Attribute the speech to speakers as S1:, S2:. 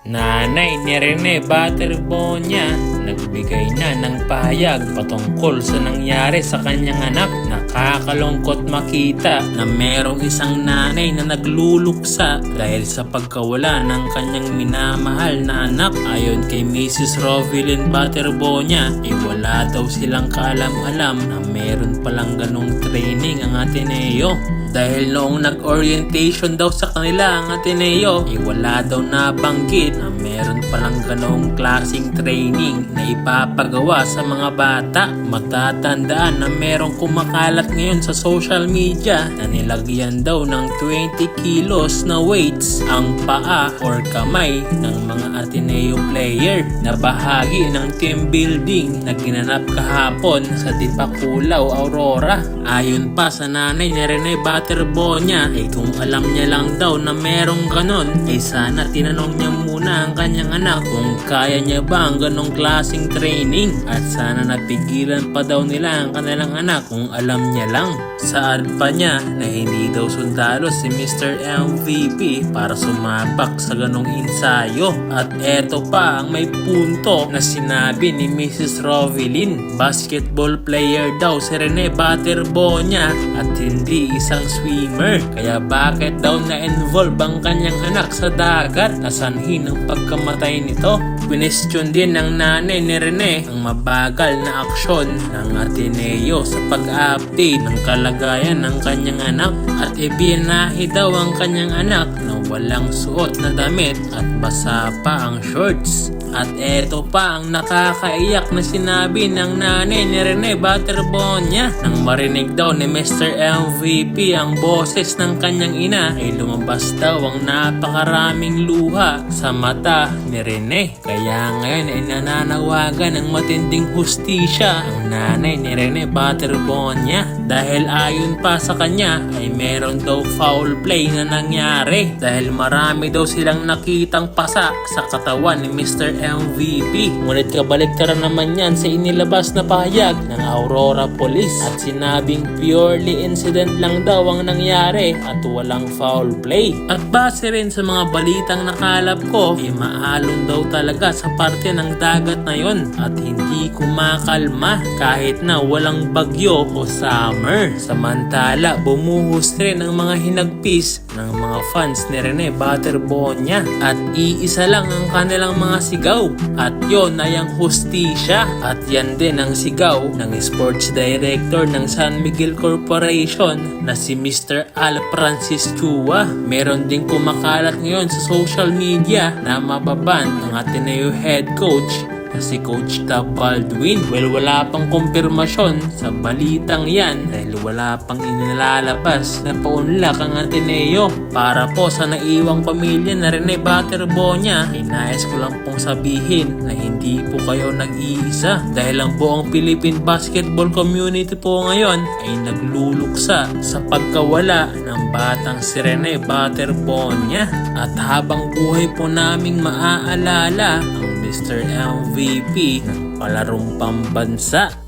S1: Nanay ni Rene Butterbonia nagbigay na ng pahayag patungkol sa nangyari sa kanyang anak. Nakakalungkot makita na merong isang nanay na nagluluksa dahil sa pagkawala ng kanyang minamahal na anak. Ayon kay Mrs. Rovelyn Butterbonia, wala daw silang kaalam-alam na meron palang ganong training ang Ateneo. Dahil noong nag-orientation daw sa kanila ang Ateneo, wala daw nabanggit na meron palang ganong klaseng training na ipapagawa sa mga bata. Matatandaan na merong kumakalat ngayon sa social media na nilagyan daw ng 20 kilos na weights ang paa or kamay ng mga Ateneo player na bahagi ng team building na ginanap kahapon sa Dipakulaw, Aurora. Ayon pa sa nanay ni Rene Butterbonia, kung alam niya lang daw na merong ganon, sana tinanong niya muna ang kanyang anak kung kaya niya ba ang ganong klaseng training, at sana napigilan pa daw nila ang kanilang anak kung alam niya lang. Saad pa niya na hindi daw sundalo si Mr. MVP para sumabak sa ganong ensayo. At eto pa ang may punto na sinabi ni Mrs. Rovelyn, basketball player daw si Rene Butterbonia at hindi isang swimmer. Kaya bakit daw na-involve ang kanyang anak sa dagat na sanhi ng pagkamatay nito? Question din ng nanay ni Rene ang mabagal na aksyon ng Ateneo sa pag-update ng kalagayan ng kanyang anak, at ibinahi daw ang kanyang anak na walang suot na damit at basa pa ang shorts. At eto pa ang nakakaiyak na sinabi ng nanay ni Rene Butterbonia. Nang marinig daw ni Mr. MVP ang boses ng kanyang ina, ay lumabas daw ang napakaraming luha sa mata ni Rene. Kaya ngayon ay nananawagan ng matinding hustisya ang nanay ni Rene Butterbonia. Dahil ayon pa sa kanya ay meron daw foul play na nangyari dahil marami daw silang nakitang pasa sa katawan ni Mr. MVP. Ngunit kabaliktaran naman yan sa inilabas na pahayag ng Aurora Police at sinabing purely incident lang daw ang nangyari at walang foul play. At base rin sa mga balitang nakalap ko, maalon daw talaga sa parte ng dagat na yon at hindi kumakalma kahit na walang bagyo o summer. Samantala, bumuhos rin ang mga hinagpis ng mga fans ni Rene Butterbonia at iisa lang ang kanilang mga sigaw, at yon ay ang hustisya. At yan din ang sigaw ng sports director ng San Miguel Corporation na si Mr. Al Francis Chua. Meron din kumakalat ngayon sa social media na mababan ng Ateneo head coach na si Coach Tab Baldwin. Well, wala pang kumpirmasyon sa balitang yan dahil wala pang inilalabas na paunlak ang Ateneo. Para po sa naiwang pamilya na Rene Butterbonia, nais ko lang pong sabihin na hindi po kayo nag-iisa dahil ang buong Philippine basketball community po ngayon ay nagluluksa sa pagkawala ng batang si Rene Butterbonia. At habang buhay po naming maaalala ang Mr. MVP ng palarong pambansa.